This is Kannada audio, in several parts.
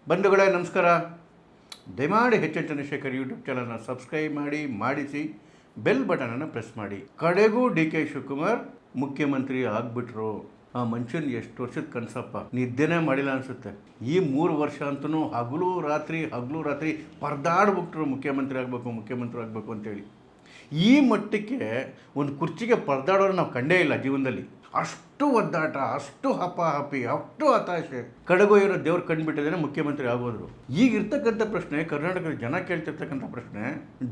ಬಂಧುಗಳೇ ನಮಸ್ಕಾರ. ದಯಮಾಡಿ ಎಚ್ ಎನ್ ಚಂದ್ರಶೇಖರ್ ಯೂಟ್ಯೂಬ್ ಚಾನಲ್ನ ಸಬ್ಸ್ಕ್ರೈಬ್ ಮಾಡಿಸಿ ಬೆಲ್ ಬಟನನ್ನು ಪ್ರೆಸ್ ಮಾಡಿ. ಕಡೆಗೂ ಡಿ ಕೆ ಶಿವಕುಮಾರ್ ಮುಖ್ಯಮಂತ್ರಿ ಆಗ್ಬಿಟ್ರು. ಆ ಮನುಷ್ಯನ ಎಷ್ಟು ವರ್ಷದ ಕನಸಪ್ಪ, ನಿದ್ದೆನೇ ಮಾಡಿಲ್ಲ ಅನಿಸುತ್ತೆ. ಈ 3 ವರ್ಷ ಅಂತೂ ಹಗಲು ರಾತ್ರಿ ಪರದಾಡ್ಬಿಟ್ರು ಮುಖ್ಯಮಂತ್ರಿ ಆಗಬೇಕು ಅಂತೇಳಿ. ಈ ಮಟ್ಟಕ್ಕೆ ಒಂದು ಕುರ್ಚಿಗೆ ಪರದಾಡೋರು ನಾವು ಕಂಡೇ ಇಲ್ಲ ಜೀವನದಲ್ಲಿ. ಅಷ್ಟು ಒದ್ದಾಟ, ಅಷ್ಟು ಹಪಾಹಪಿ, ಅಷ್ಟು ಹತಾಶೆ. ಕಡೆಗೂ ಏನೋ ದೇವ್ರು ಕಂಡುಬಿಟ್ಟಿದ್ದೇನೆ ಮುಖ್ಯಮಂತ್ರಿ ಆಗೋದ್ರು. ಈಗ ಇರ್ತಕ್ಕಂಥ ಪ್ರಶ್ನೆ, ಕರ್ನಾಟಕದ ಜನ ಕೇಳ್ತಿರ್ತಕ್ಕಂಥ ಪ್ರಶ್ನೆ,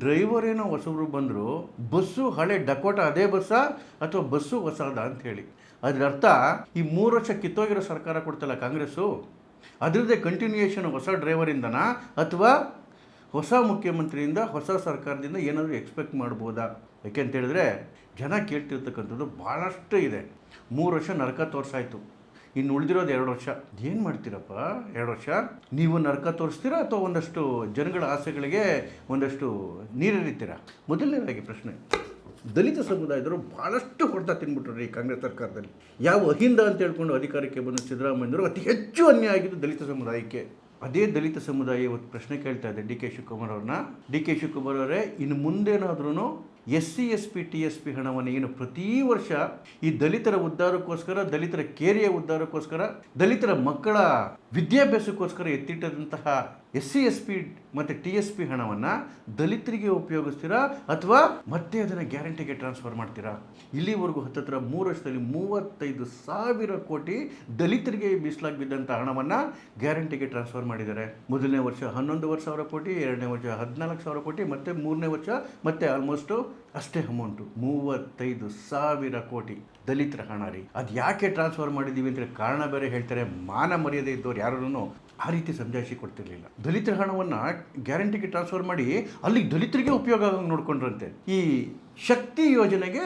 ಡ್ರೈವರ್ ಏನೋ ಹೊಸಬ್ರು ಬಂದರು, ಬಸ್ಸು ಹಳೆ ಡಕೋಟ ಅದೇ ಬಸ್ಸಾ ಅಥವಾ ಬಸ್ಸು ಹೊಸದ ಅಂತ ಹೇಳಿ. ಅದ್ರ ಅರ್ಥ ಈ 3 ವರ್ಷ ಕಿತ್ತೋಗಿರೋ ಸರ್ಕಾರ ಕೊಡ್ತಲ್ಲ ಕಾಂಗ್ರೆಸ್ಸು, ಅದರದ್ದೇ ಕಂಟಿನ್ಯೂಯೇಷನ್ ಹೊಸ ಡ್ರೈವರಿಂದನಾ ಅಥವಾ ಹೊಸ ಮುಖ್ಯಮಂತ್ರಿಯಿಂದ ಹೊಸ ಸರ್ಕಾರದಿಂದ ಏನಾದರೂ ಎಕ್ಸ್ಪೆಕ್ಟ್ ಮಾಡ್ಬೋದಾ? ಯಾಕೆ ಅಂತ ಹೇಳಿದ್ರೆ ಜನ ಕೇಳ್ತಿರ್ತಕ್ಕಂಥದ್ದು ಭಾಳಷ್ಟು ಇದೆ. 3 ವರ್ಷ ನರಕ ತೋರಿಸಾಯ್ತು, ಇನ್ನು ಉಳಿದಿರೋದು 2 ವರ್ಷ. ಏನು ಮಾಡ್ತೀರಪ್ಪ 2 ವರ್ಷ? ನೀವು ನರಕ ತೋರಿಸ್ತೀರಾ ಅಥವಾ ಒಂದಷ್ಟು ಜನಗಳ ಆಸೆಗಳಿಗೆ ಒಂದಷ್ಟು ನೀರೆರಿತೀರಾ? ಮೊದಲನೇದಾಗಿ ಪ್ರಶ್ನೆ, ದಲಿತ ಸಮುದಾಯದವರು ಭಾಳಷ್ಟು ಹೊಡೆತ ತಿನ್ಬಿಟ್ರು ಈ ಕಾಂಗ್ರೆಸ್ ಸರ್ಕಾರದಲ್ಲಿ. ಯಾವ ಅಹಿಂದ ಅಂತ ಹೇಳ್ಕೊಂಡು ಅಧಿಕಾರಕ್ಕೆ ಬಂದ ಸಿದ್ದರಾಮಯ್ಯವರು ಅತಿ ಹೆಚ್ಚು ಅನ್ಯಾಯ ಆಗಿದ್ದು ದಲಿತ ಸಮುದಾಯಕ್ಕೆ. ಅದೇ ದಲಿತ ಸಮುದಾಯ ಇವತ್ತು ಪ್ರಶ್ನೆ ಕೇಳ್ತಾ ಇದೆ ಡಿ ಕೆ ಶಿವಕುಮಾರ್ ಅವ್ರನ್ನ. ಡಿ ಕೆ ಶಿವಕುಮಾರ್ ಅವರೇ, ಇನ್ನು ಮುಂದೇನಾದ್ರೂ SC ST TSP ಹಣವನ್ನು ಏನು ಪ್ರತಿ ವರ್ಷ ಈ ದಲಿತರ ಉದ್ಧಾರಕ್ಕೋಸ್ಕರ, ದಲಿತರ ಕೇರಿಯ ಉದ್ಧಾರಕ್ಕೋಸ್ಕರ, ದಲಿತರ ಮಕ್ಕಳ ವಿದ್ಯಾಭ್ಯಾಸಕ್ಕೋಸ್ಕರ ಎತ್ತಿಟ್ಟಂತಹ SC ST ಮತ್ತು TSP ಹಣವನ್ನು ದಲಿತರಿಗೆ ಉಪಯೋಗಿಸ್ತೀರಾ ಅಥವಾ ಮತ್ತೆ ಅದನ್ನು ಗ್ಯಾರಂಟಿಗೆ ಟ್ರಾನ್ಸ್ಫರ್ ಮಾಡ್ತೀರಾ? ಇಲ್ಲಿವರೆಗೂ ಹತ್ತತ್ರ 3 ವರ್ಷದಲ್ಲಿ 35,000 ಕೋಟಿ ದಲಿತರಿಗೆ ಮೀಸಲಾಗಿ ಬಿದ್ದಂಥ ಹಣವನ್ನು ಗ್ಯಾರಂಟಿಗೆ ಟ್ರಾನ್ಸ್ಫರ್ ಮಾಡಿದ್ದಾರೆ. ಮೊದಲನೇ ವರ್ಷ 11,000 ಕೋಟಿ, 2ನೇ ವರ್ಷ 14,000 ಕೋಟಿ, ಮತ್ತು 3ನೇ ವರ್ಷ ಮತ್ತೆ ಆಲ್ಮೋಸ್ಟು ಅಷ್ಟೇ ಅಮೌಂಟು, 35,000 ಕೋಟಿ ದಲಿತರ ಹಣ ರೀ. ಅದು ಯಾಕೆ ಟ್ರಾನ್ಸ್ಫರ್ ಮಾಡಿದ್ದೀವಿ ಅಂತ ಕಾರಣ ಬೇರೆ ಹೇಳ್ತಾರೆ. ಮಾನ ಮರ್ಯಾದೆ ಇದ್ದವ್ರು ಯಾರೂ ಆ ರೀತಿ ಸಂಜಾಯಿಸಿ ಕೊಡ್ತಿರ್ಲಿಲ್ಲ. ದಲಿತರ ಹಣವನ್ನು ಗ್ಯಾರಂಟಿಗೆ ಟ್ರಾನ್ಸ್ಫರ್ ಮಾಡಿ ಅಲ್ಲಿಗೆ ದಲಿತರಿಗೆ ಉಪಯೋಗ ಆಗೋಂಗೆ ನೋಡ್ಕೊಂಡ್ರಂತೆ. ಈ ಶಕ್ತಿ ಯೋಜನೆಗೆ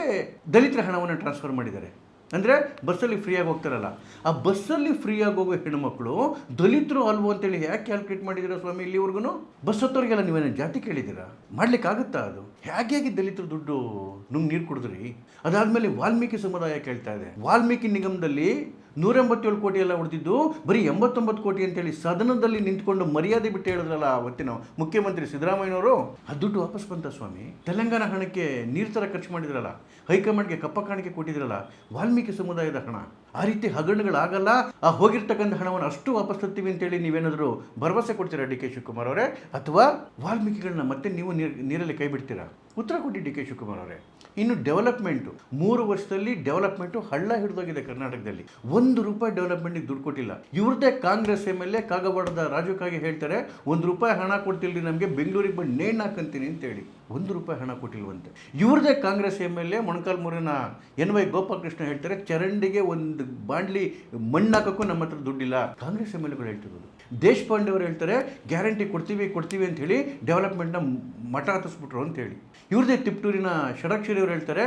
ದಲಿತರ ಹಣವನ್ನು ಟ್ರಾನ್ಸ್ಫರ್ ಮಾಡಿದ್ದಾರೆ. ಅಂದರೆ ಬಸ್ಸಲ್ಲಿ ಫ್ರೀಯಾಗಿ ಹೋಗ್ತಾರಲ್ಲ, ಆ ಬಸ್ಸಲ್ಲಿ ಫ್ರೀಯಾಗಿ ಹೋಗೋ ಹೆಣ್ಣುಮಕ್ಕಳು ದಲಿತರು ಅಲ್ವೋ ಅಂತೇಳಿ ಯಾಕೆ ಕ್ಯಾಲ್ಕುಲೇಟ್ ಮಾಡಿದ್ದೀರಾ ಸ್ವಾಮಿ? ಇಲ್ಲಿವರೆಗೂ ಬಸ್ ಹತ್ತೋರಿಗೆಲ್ಲ ನೀವೇನು ಜಾತಿ ಕೇಳಿದ್ದೀರಾ? ಮಾಡ್ಲಿಕ್ಕಾಗುತ್ತಾ? ಅದು ಹೇಗೆ ದಲಿತರು ದುಡ್ಡು ನೀರು ಕುಡಿದ್ರಿ? ಅದಾದಮೇಲೆ ವಾಲ್ಮೀಕಿ ಸಮುದಾಯ ಕೇಳ್ತಾ ಇದೆ. ವಾಲ್ಮೀಕಿ ನಿಗಮದಲ್ಲಿ 187 ಕೋಟಿ ಎಲ್ಲ ಉಳಿದಿದ್ದು ಬರೀ 89 ಕೋಟಿ ಅಂತೇಳಿ ಸದನದಲ್ಲಿ ನಿಂತ್ಕೊಂಡು ಮರ್ಯಾದೆ ಬಿಟ್ಟು ಹೇಳಿದ್ರಲ್ಲ ಅವತ್ತಿನ ಮುಖ್ಯಮಂತ್ರಿ ಸಿದ್ದರಾಮಯ್ಯನವರು. ಆ ದುಡ್ಡು ವಾಪಸ್ ಬಂತ ಸ್ವಾಮಿ? ತೆಲಂಗಾಣ ಹಣಕ್ಕೆ ನೀರು ಥರ ಖರ್ಚು ಮಾಡಿದ್ರಲ್ಲ, ಹೈಕಮಾಂಡ್ಗೆ ಕಪ್ಪ ಕಾಣಿಕೆ ಕೊಟ್ಟಿದ್ರಲ್ಲ, ವಾಲ್ಮೀಕಿ ಸಮುದಾಯದ ಹಣ. ಆ ರೀತಿ ಹಗರಣಗಳಾಗಲ್ಲ. ಆ ಹೋಗಿರ್ತಕ್ಕಂಥ ಹಣವನ್ನು ಅಷ್ಟು ವಾಪಸ್ ತರ್ತೀವಿ ಅಂತೇಳಿ ನೀವೇನಾದರೂ ಭರವಸೆ ಕೊಡ್ತೀರಾ ಡಿ ಕೆ ಶಿವಕುಮಾರ್ ಅವರೇ? ಅಥವಾ ವಾಲ್ಮೀಕಿಗಳನ್ನ ಮತ್ತೆ ನೀವು ನೀರಲ್ಲಿ ಕೈ ಬಿಡ್ತೀರಾ? ಉತ್ತರ ಕೊಡಿ ಡಿ ಕೆ ಶಿವಕುಮಾರ್ ಅವರೇ. ಇನ್ನು ಡೆವಲಪ್ಮೆಂಟು, 3 ವರ್ಷದಲ್ಲಿ ಡೆವಲಪ್ಮೆಂಟು ಹಳ್ಳ ಹಿಡಿದೋಗಿದೆ ಕರ್ನಾಟಕದಲ್ಲಿ. ₹1 ಡೆವಲಪ್ಮೆಂಟಿಗೆ ದುಡ್ಡು ಕೊಟ್ಟಿಲ್ಲ. ಇವ್ರದ್ದೇ ಕಾಂಗ್ರೆಸ್ MLA ಕಾಗವಾಡದ ರಾಜು ಕಾಗೆ ಹೇಳ್ತಾರೆ, ₹1 ಹಣ ಕೊಡ್ತಿಲ್ರಿ ನಮಗೆ, ಬೆಂಗಳೂರಿಗೆ ಬಂದು ನೇಣು ಹಾಕಂತೀನಿ ಅಂತೇಳಿ. ₹1 ಹಣ ಕೊಟ್ಟಿಲ್ವಂತೆ. ಇವ್ರದ್ದೇ ಕಾಂಗ್ರೆಸ್ MLA ಮೊಣಕಾಲ್ಮೂರಿನ NY ಗೋಪಾಲಕೃಷ್ಣ ಹೇಳ್ತಾರೆ, ಚರಂಡಿಗೆ ಒಂದು ಬಾಂಡ್ಲಿ ಮಣ್ಣು ಹಾಕೋಕ್ಕೂ ನಮ್ಮ ಹತ್ರ ದುಡ್ಡಿಲ್ಲ. ಕಾಂಗ್ರೆಸ್ MLAಗಳು ಹೇಳ್ತಿರೋದು. ದೇಶಪಾಂಡೆ ಅವರು ಹೇಳ್ತಾರೆ, ಗ್ಯಾರಂಟಿ ಕೊಡ್ತೀವಿ ಅಂತ ಹೇಳಿ ಡೆವಲಪ್ಮೆಂಟ್ನ ಮಠ ಹತ್ತಿಸ್ಬಿಟ್ರು ಅಂತೇಳಿ. ಇವ್ರದ್ದೇ ತಿಪ್ಟೂರಿನ ಷಡಕ್ಷರಿ ಅವರು ಹೇಳ್ತಾರೆ,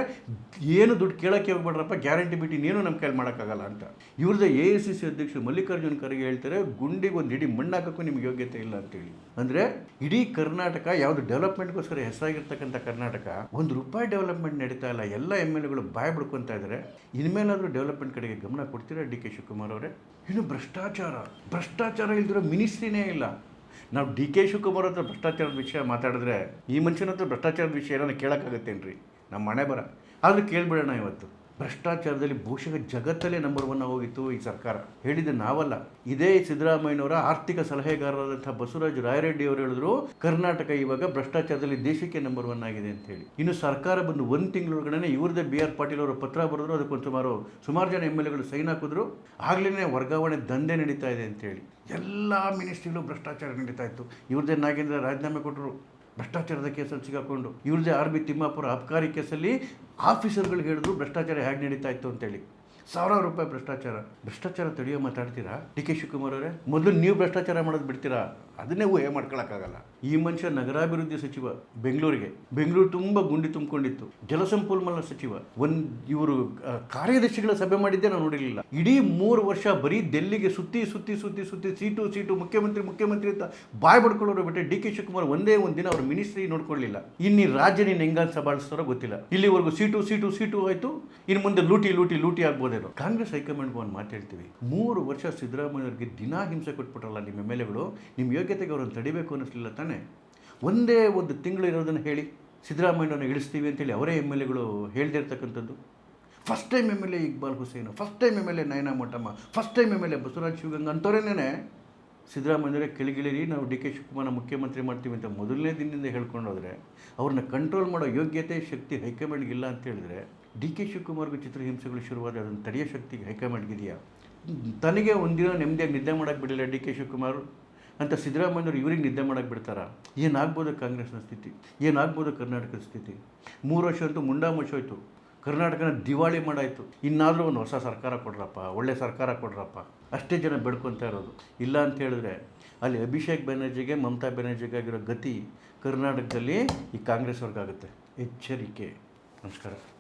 ಏನು ದುಡ್ಡು ಕೇಳೋಕ್ಕೆ ಹೋಗ್ಬೇಡ್ರಪ್ಪ, ಗ್ಯಾರಂಟಿ ಬಿಟ್ಟು ಇನ್ನೇನು ನಮ್ಮ ಕೈಲಿ ಮಾಡೋಕ್ಕಾಗಲ್ಲ ಅಂತ. ಇವ್ರದ್ದೇ AICC ಅಧ್ಯಕ್ಷರು ಮಲ್ಲಿಕಾರ್ಜುನ್ ಖರ್ಗೆ ಹೇಳ್ತಾರೆ, ಗುಂಡಿಗೆ ಒಂದು ಇಡೀ ಮಣ್ಣು ಹಾಕೋಕ್ಕೂ ನಿಮ್ಗೆ ಯೋಗ್ಯತೆ ಇಲ್ಲ ಅಂತೇಳಿ. ಅಂದರೆ ಇಡೀ ಕರ್ನಾಟಕ ಯಾವುದು ಡೆವಲಪ್ಮೆಂಟ್ಗೋಸ್ಕರ ಹೆಸರಾಗಿರ್ತಕ್ಕಂಥ ಕರ್ನಾಟಕ, ₹1 ಡೆವಲಪ್ಮೆಂಟ್ ನಡೀತಾ ಇಲ್ಲ. ಎಲ್ಲ MLAಗಳು ಬಾಯ್ ಬಿಡ್ಕೊತಾ ಇದ್ದಾರೆ. ಇನ್ಮೇಲಾದರೂ ಡೆವಲಪ್ಮೆಂಟ್ ಕಡೆಗೆ ಗಮನ ಕೊಡ್ತೀರಾ ಡಿ ಕೆ ಶಿವಕುಮಾರ್ ಅವರೇ? ಇನ್ನು ಭ್ರಷ್ಟಾಚಾರ ಇಲ್ದಿರೋ ಮಿನಿಸ್ಟ್ರಿನೇ ಇಲ್ಲ. ನಾವು ಡಿ ಕೆ ಶಿವಕುಮಾರ್ ಹತ್ರ ಭ್ರಷ್ಟಾಚಾರದ ವಿಷಯ ಮಾತಾಡಿದ್ರೆ ಈ ಮನುಷ್ಯನ ಹತ್ರ ಭ್ರಷ್ಟಾಚಾರದ ವಿಷಯ ಏನೋ ಕೇಳೋಕ್ಕಾಗತ್ತೇನ್ರಿ? ನಮ್ಮ ಮನೆ ಬರ ಆದರೂ ಕೇಳಿಬಿಡೋಣ. ಇವತ್ತು ಭ್ರಷ್ಟಾಚಾರದಲ್ಲಿ ಬಹುಶಃ ಜಗತ್ತಲ್ಲೇ ನಂಬರ್ 1 ಹೋಗಿತ್ತು ಈ ಸರ್ಕಾರ. ಹೇಳಿದ್ದು ನಾವಲ್ಲ, ಇದೇ ಸಿದ್ದರಾಮಯ್ಯನವರ ಆರ್ಥಿಕ ಸಲಹೆಗಾರರಾದಂಥ ಬಸವರಾಜ ರಾಯರೆಡ್ಡಿ ಅವರು ಹೇಳಿದ್ರು, ಕರ್ನಾಟಕ ಇವಾಗ ಭ್ರಷ್ಟಾಚಾರದಲ್ಲಿ ದೇಶಕ್ಕೆ ನಂಬರ್ 1 ಆಗಿದೆ ಅಂತ ಹೇಳಿ. ಇನ್ನು ಸರ್ಕಾರ ಬಂದು 1 ತಿಂಗಳೊಳಗಡೆ ಇವ್ರದ್ದೇ BR ಪಾಟೀಲ್ ಅವರು ಪತ್ರ ಬರೆದ್ರು, ಅದಕ್ಕೊಂದು ಸುಮಾರು ಜನ MLAಗಳು ಸೈನ್ ಹಾಕಿದ್ರು. ಆಗ್ಲೇ ವರ್ಗಾವಣೆ ದಂಧೆ ನಡೀತಾ ಇದೆ ಅಂತೇಳಿ. ಎಲ್ಲ ಮಿನಿಸ್ಟ್ರಿಗಳು ಭ್ರಷ್ಟಾಚಾರ ನಡೀತಾ ಇತ್ತು. ಇವ್ರದ್ದೇ ನಾಗೇಂದ್ರ ರಾಜೀನಾಮೆ ಕೊಟ್ಟರು ಭ್ರಷ್ಟಾಚಾರದ ಕೇಸಲ್ಲಿ ಸಿಗಾಕೊಂಡು. ಇವ್ರದ್ದೇ RB ತಿಮ್ಮಾಪುರ ಅಬ್ಕಾರಿ ಕೇಸಲ್ಲಿ ಆಫೀಸರ್ಗಳು ಹೇಳಿದ್ರು ಭ್ರಷ್ಟಾಚಾರ ಹೇಗೆ ನಡೀತಾ ಇತ್ತು ಅಂತೇಳಿ. ₹1,000 ಭ್ರಷ್ಟಾಚಾರ ತಡೆಯೋ ಮಾತಾಡ್ತೀರಾ ಡಿ ಕೆ ಶಿವಕುಮಾರ್ ಅವರೇ? ಮೊದಲು ನೀವು ಭ್ರಷ್ಟಾಚಾರ ಮಾಡೋದು ಬಿಡ್ತೀರಾ? ಅದನ್ನೇ ಊಹೆ ಮಾಡ್ಕೊಳಕ್ಕಾಗಲ್ಲ. ಈ ಮನುಷ್ಯ ನಗರಾಭಿವೃದ್ಧಿ ಸಚಿವ, ಬೆಂಗಳೂರು ತುಂಬ ಗುಂಡಿ ತುಂಬಿಕೊಂಡಿತ್ತು. ಜಲಸಂಪನ್ಮೂಲ ಸಚಿವ, ಇವರು ಕಾರ್ಯದರ್ಶಿಗಳ ಸಭೆ ಮಾಡಿದ್ದೆ ನಾವು ನೋಡಿರಲಿಲ್ಲ. ಇಡೀ 3 ವರ್ಷ ಬರೀ ಡೆಲ್ಲಿಗೆ ಸುತ್ತಿ ಸೀಟು ಮುಖ್ಯಮಂತ್ರಿ ಅಂತ ಬಾಯ್ ಬಡ್ಕೊಳ್ಳೋರು ಬಿಟ್ಟರೆ ಡಿ ಕೆ ಶಿವಕುಮಾರ್ ಒಂದೇ ಒಂದು ದಿನ ಅವ್ರ ಮಿನಿಸ್ಟ್ರಿ ನೋಡ್ಕೊಳ್ಳಿಲ್ಲ. ಇನ್ನು ರಾಜ್ಯ ನೀನು ಹೆಂಗಾನ್ ಸಬಾಳಿಸ್ತಾರೋ ಗೊತ್ತಿಲ್ಲ. ಇಲ್ಲಿವರೆಗೂ ಸೀಟು ಆಯಿತು, ಇನ್ನು ಮುಂದೆ ಲೂಟಿ ಆಗ್ಬೋದು ಇರ್ಬೋದೇನೋ. ಕಾಂಗ್ರೆಸ್ ಹೈಕಮಾಂಡ್ಗೆ ಒಂದು ಮಾತು ಹೇಳ್ತೀವಿ, 3 ವರ್ಷ ಸಿದ್ದರಾಮಯ್ಯವ್ರಿಗೆ ದಿನಾ ಹಿಂಸೆ ಕೊಟ್ಬಿಟ್ರಲ್ಲ ನಿಮ್ಮ ಎಮ್ ಎಲ್ ಎಗಳು, ನಿಮ್ಮ ಯೋಗ್ಯತೆಗೆ ಅವ್ರನ್ನ ತಡಿಬೇಕು ಅನ್ನಿಸ್ಲಿಲ್ಲ ತಾನೇ? ಒಂದೇ ಒಂದು ತಿಂಗಳು ಇರೋದನ್ನು ಹೇಳಿ ಸಿದ್ದರಾಮಯ್ಯನ ಇಳಿಸ್ತೀವಿ ಅಂತೇಳಿ ಅವರೇ ಎಮ್ ಎಲ್ ಎಗಳು ಹೇಳ್ದಿರ್ತಕ್ಕಂಥದ್ದು. First time M L A Iqbal Hussain, first time M L A Nayana Motamma, first time M L A Basavaraj Shivaganga ಅಂಥವ್ರೇನೇ ಸಿದ್ದರಾಮಯ್ಯರೇ ಕೆಳಗಿಳಿರಿ, ನಾವು ಡಿ ಕೆ ಶಿವಕುಮಾರ್ನ ಮುಖ್ಯಮಂತ್ರಿ ಮಾಡ್ತೀವಿ ಅಂತ ಮೊದಲನೇ ದಿನದಿಂದ ಹೇಳ್ಕೊಂಡು ಹೋದರೆ ಅವ್ರನ್ನ ಕಂಟ್ರೋಲ್ ಮಾಡೋ ಯೋಗ್ಯತೆ ಶಕ್ತಿ ಹೈಕಮಾಂಡ್ಗಿಲ್ಲ ಅಂತ ಹೇಳಿದ್ರೆ, ಡಿ ಕೆ ಶಿವಕುಮಾರ್ಗೂ ಚಿತ್ರಹಿಂಸೆಗಳು ಶುರುವಾದ ಅದನ್ನು ತಡೆಯೋ ಶಕ್ತಿಗೆ ಹೈಕಮಾಂಡ್ಗಿದೆಯಾ? ತನಗೆ ಒಂದಿನ ನೆಮ್ಮದಿಯಾಗಿ ನಿದ್ದೆ ಮಾಡೋಕ್ಕೆ ಬಿಡಲಿಲ್ಲ ಡಿ ಕೆ ಶಿವಕುಮಾರ್ ಅಂತ ಸಿದ್ದರಾಮಯ್ಯವ್ರು ಇವ್ರಿಗೆ ನಿದ್ದೆ ಮಾಡೋಕ್ಕೆ ಬಿಡ್ತಾರಾ? ಏನಾಗ್ಬೋದು ಕಾಂಗ್ರೆಸ್ನ ಸ್ಥಿತಿ, ಏನಾಗ್ಬೋದು ಕರ್ನಾಟಕದ ಸ್ಥಿತಿ? 3 ವರ್ಷ ಅಂತೂ ಮುಂಡಾ ಮುಚ್ಚೋಯ್ತು, ಕರ್ನಾಟಕನ ದಿವಾಳಿ ಮಾಡಾಯಿತು. ಇನ್ನಾದರೂ ಒಂದು ಹೊಸ ಸರ್ಕಾರ ಕೊಡ್ರಪ್ಪ, ಒಳ್ಳೆ ಸರ್ಕಾರ ಕೊಡ್ರಪ್ಪ, ಅಷ್ಟೇ ಜನ ಬೆಳ್ಕೊತಾ ಇರೋದು. ಇಲ್ಲ ಅಂತ ಹೇಳಿದ್ರೆ ಅಲ್ಲಿ ಅಭಿಷೇಕ್ ಬ್ಯಾನರ್ಜಿಗೆ ಮಮತಾ ಬ್ಯಾನರ್ಜಿಗೆ ಆಗಿರೋ ಗತಿ ಕರ್ನಾಟಕದಲ್ಲಿ ಈ ಕಾಂಗ್ರೆಸ್ ಅವ್ರಿಗಾಗುತ್ತೆ. ಎಚ್ಚರಿಕೆ. ನಮಸ್ಕಾರ.